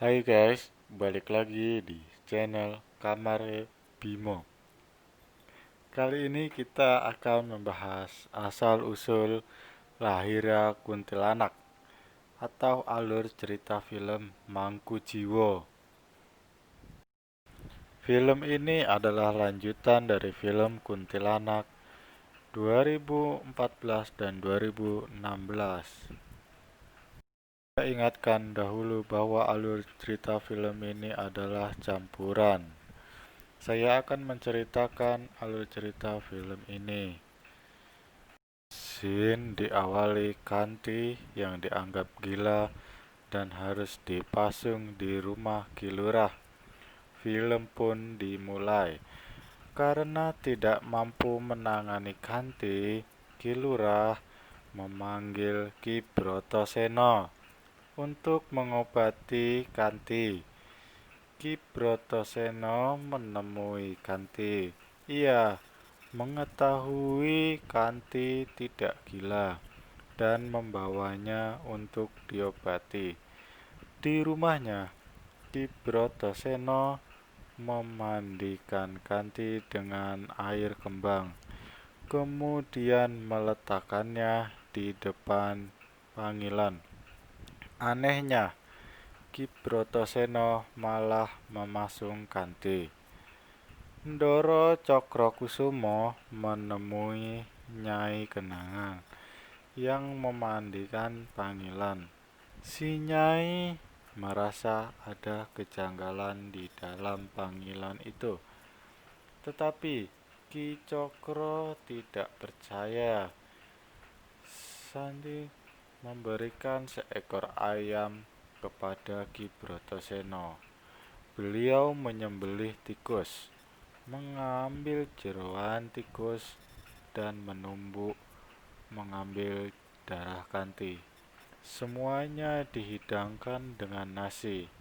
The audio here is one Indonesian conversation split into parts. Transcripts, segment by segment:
Hai guys, balik lagi di channel Kamar Bimo. Kali ini kita akan membahas asal-usul lahirnya Kuntilanak atau alur cerita film Mangkujiwo. Film ini adalah lanjutan dari film Kuntilanak 2014 dan 2016. Saya ingatkan dahulu bahwa alur cerita film ini adalah campuran. Saya akan menceritakan alur cerita film ini. Scene diawali Kanti yang dianggap gila dan harus dipasung di rumah Kilurah. Film pun dimulai. Karena tidak mampu menangani Kanti, Kilurah memanggil Ki Brotoseno untuk mengobati Kanti. Ki Brotoseno menemui Kanti. Ia mengetahui Kanti tidak gila dan membawanya untuk diobati. Di rumahnya, Ki Brotoseno memandikan Kanti dengan air kembang, kemudian meletakkannya di depan Pangilan. Anehnya, Ki Brotoseno malah memasung Kanti. Ndoro Cokrokusumo menemui Nyai Kenangan yang memandikan Pangilan. Si Nyai merasa ada kejanggalan di dalam Pangilan itu. Tetapi Ki Cokro tidak percaya. Sandi memberikan seekor ayam kepada Ki Brotoseno. Beliau menyembelih tikus, mengambil jeroan tikus dan menumbuk mengambil darah Kanti. Semuanya dihidangkan dengan nasi.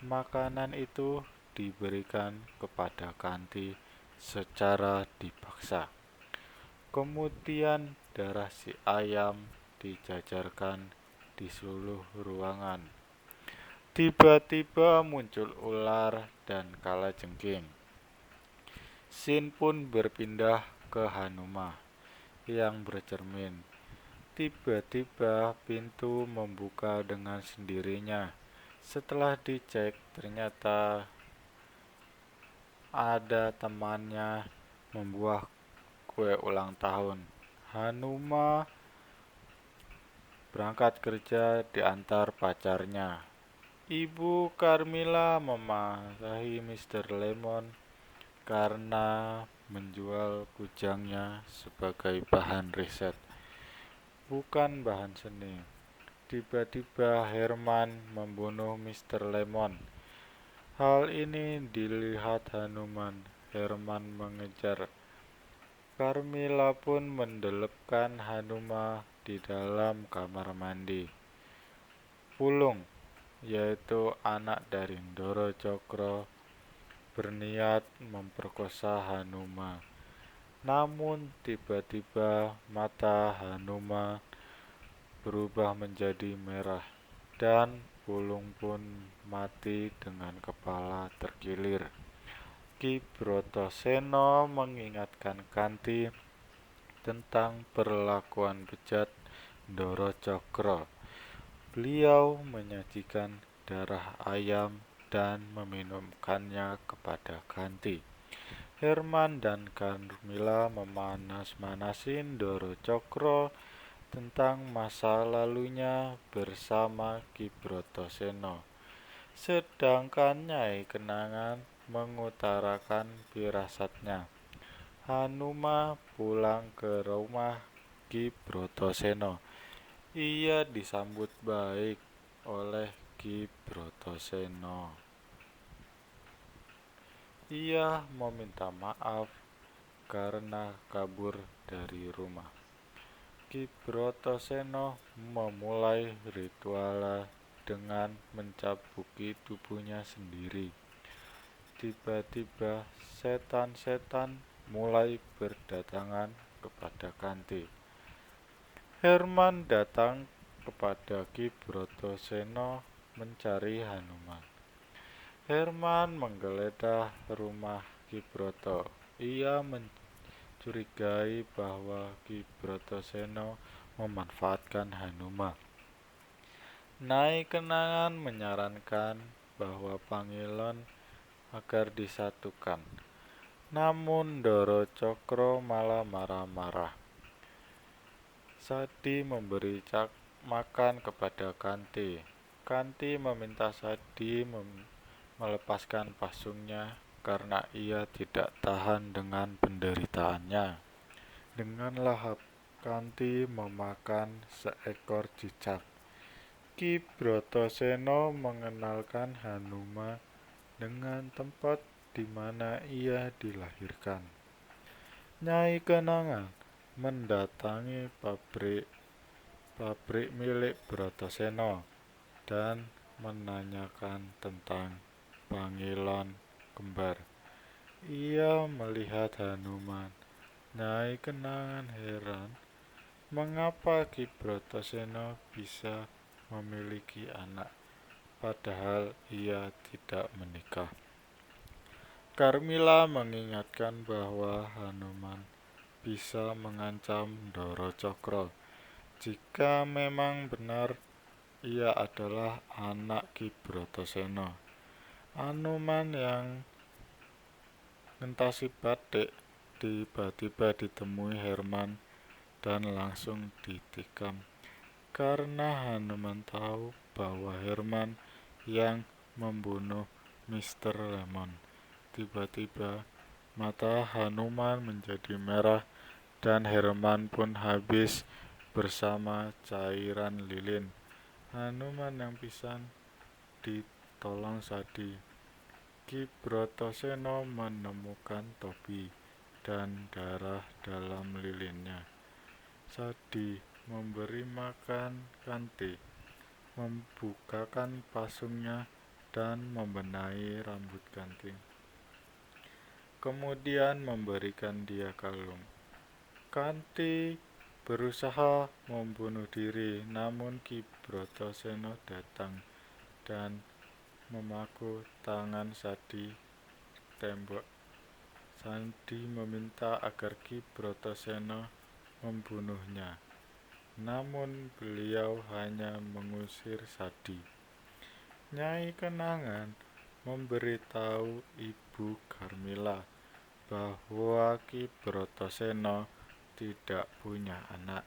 Makanan itu diberikan kepada Kanti secara dipaksa. Kemudian darah si ayam dijajarkan di seluruh ruangan. Tiba-tiba muncul ular dan kalajengking. Sin pun berpindah ke Hanuma yang bercermin. Tiba-tiba pintu membuka dengan sendirinya. Setelah dicek, ternyata ada temannya membuat kue ulang tahun. Hanuma berangkat kerja diantar pacarnya. Ibu Carmila memarahi Mr. Lemon karena menjual kujangnya sebagai bahan riset, bukan bahan seni. Tiba-tiba Herman membunuh Mr. Lemon. Hal ini dilihat Hanuman. Herman mengejar. Carmila pun mendelepkan Hanuma di dalam kamar mandi. Pulung, yaitu anak dari Ndoro Cokro, berniat memperkosa Hanuma. Namun tiba-tiba mata Hanuma berubah menjadi merah dan Pulung pun mati dengan kepala terkilir. Ki Brotoseno mengingatkan Kanti tentang perlakuan bejat Ndoro Cokro. Beliau menyajikan darah ayam dan meminumkannya kepada Kanti. Herman dan Carmila memanas-manasi Ndoro Cokro tentang masa lalunya bersama Ki Brotoseno. Sedangkan Nyai Kenangan mengutarakan firasatnya. Hanuma pulang ke rumah Ki Brotoseno. Ia disambut baik oleh Ki Brotoseno. Ia meminta maaf karena kabur dari rumah. Ki Brotoseno memulai ritual dengan mencabuki tubuhnya sendiri. Tiba-tiba setan-setan mulai berdatangan kepada Kanti. Herman datang kepada Ki Brotoseno mencari Hanuman. Herman menggeledah rumah Ki Broto. Ia mencurigai bahwa Ki Brotoseno memanfaatkan Hanuman. Nyai Kenangan menyarankan bahwa Pangilan agar disatukan. Namun Doro Cokro malah marah-marah. Sadi memberi makan kepada Kanti. Kanti meminta Sadi melepaskan pasungnya karena ia tidak tahan dengan penderitaannya. Dengan lahap, Kanti memakan seekor cicak. Ki Brotoseno mengenalkan Hanuman dengan tempat di mana ia dilahirkan. Nyai Kenangan mendatangi pabrik milik Brotoseno dan menanyakan tentang Pangilan kembar. Ia melihat Hanuman. Nyai Kenangan heran mengapa Ki Brotoseno bisa memiliki anak, padahal ia tidak menikah. Karmila mengingatkan bahwa Hanuman bisa mengancam Doro Cokro jika memang benar ia adalah anak Ki Brotoseno. Hanuman yang ngentasi batik tiba-tiba ditemui Herman dan langsung ditikam karena Hanuman tahu bahwa Herman yang membunuh Mr. Lemon. Tiba-tiba mata Hanuman menjadi merah dan Herman pun habis bersama cairan lilin. Hanuman yang pingsan ditolong Sadi. Ki Brotoseno menemukan topi dan darah dalam lilinnya. Sadi memberi makan Kanti, membukakan pasungnya dan membenahi rambut Kanti. Kemudian memberikan dia kalung. Kanti berusaha membunuh diri, namun Ki Brotoseno datang dan memaku tangan Sadi tembok. Sadi meminta agar Ki Brotoseno membunuhnya, namun beliau hanya mengusir Sadi. Nyai Kenangan memberitahu Ibu Karmila bahwa Ki Brotoseno tidak punya anak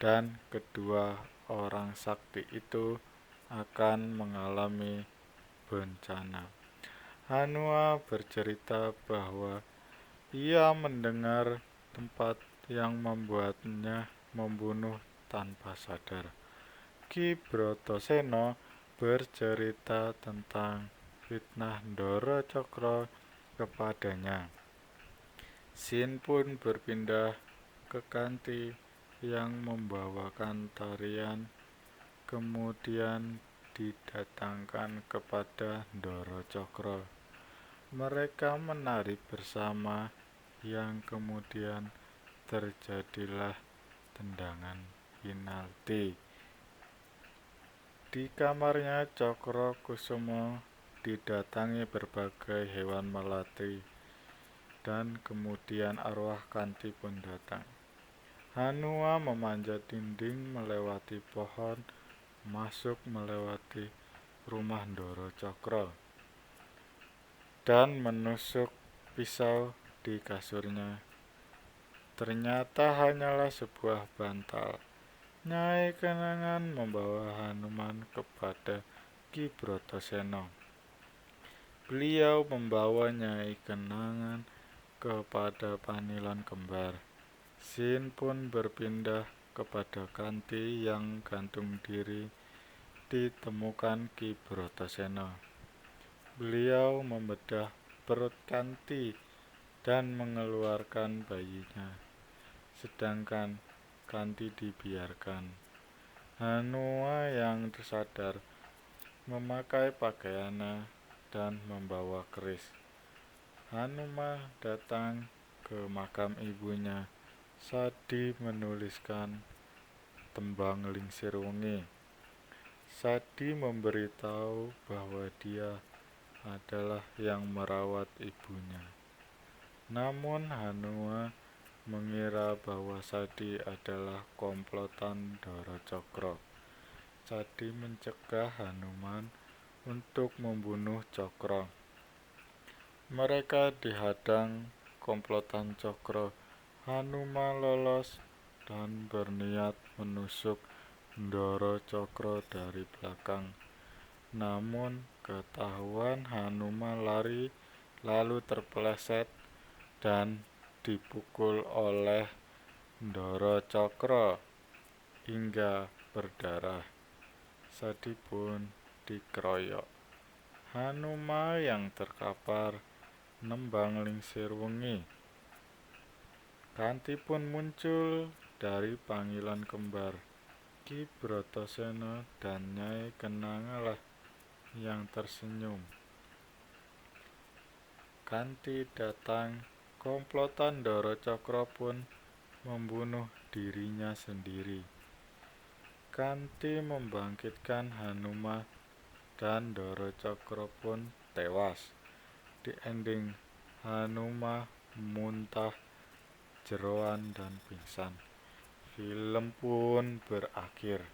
dan kedua orang sakti itu akan mengalami bencana. Hanua bercerita bahwa ia mendengar tempat yang membuatnya membunuh tanpa sadar. Ki Brotoseno bercerita tentang fitnah Doro Cokro kepadanya. Sin pun berpindah ke Kanti yang membawakan tarian, kemudian didatangkan kepada Doro Cokro. Mereka menari bersama yang kemudian terjadilah tendangan penalti. Di kamarnya Cokro Kusumo didatangi berbagai hewan melati dan kemudian arwah Kanti pun datang. Hanua memanjat dinding melewati pohon, masuk melewati rumah Doro Cokro dan menusuk pisau di kasurnya. Ternyata hanyalah sebuah bantal. Nyai Kenangan membawa Hanuman kepada Ki Brotoseno. Beliau membawa Nyai Kenangan kepada Pangilan kembar. Sin pun berpindah kepada Kanti yang gantung diri ditemukan Ki Brotoseno. Beliau membedah perut Kanti dan mengeluarkan bayinya, sedangkan Kanti dibiarkan. Hanua yang tersadar memakai pakaiannya dan membawa keris. Hanuma datang ke makam ibunya. Sadi menuliskan tembang Lingsir Wengi. Sadi memberitahu bahwa dia adalah yang merawat ibunya. Namun Hanuma mengira bahwa Sadi adalah komplotan Dara Cokro. Sadi mencegah Hanuman untuk membunuh Cokro. Mereka dihadang komplotan Cokro. Hanuma lolos dan berniat menusuk Ndoro Cokro dari belakang. Namun ketahuan Hanuma lari lalu terpeleset dan dipukul oleh Ndoro Cokro hingga berdarah. Sadi pun dikeroyok. Hanuma yang terkapar nembang lingsir wengi. Kanthi pun muncul dari panggilan kembar. Ki Bratasena dan Nyai Kenangalah yang tersenyum. Kanthi datang, komplotan Ndoro Cokro pun membunuh dirinya sendiri. Kanthi membangkitkan Hanuma dan Ndoro Cokro pun tewas. Di ending, Hanuma muntah, jeroan dan pingsan. Film pun berakhir.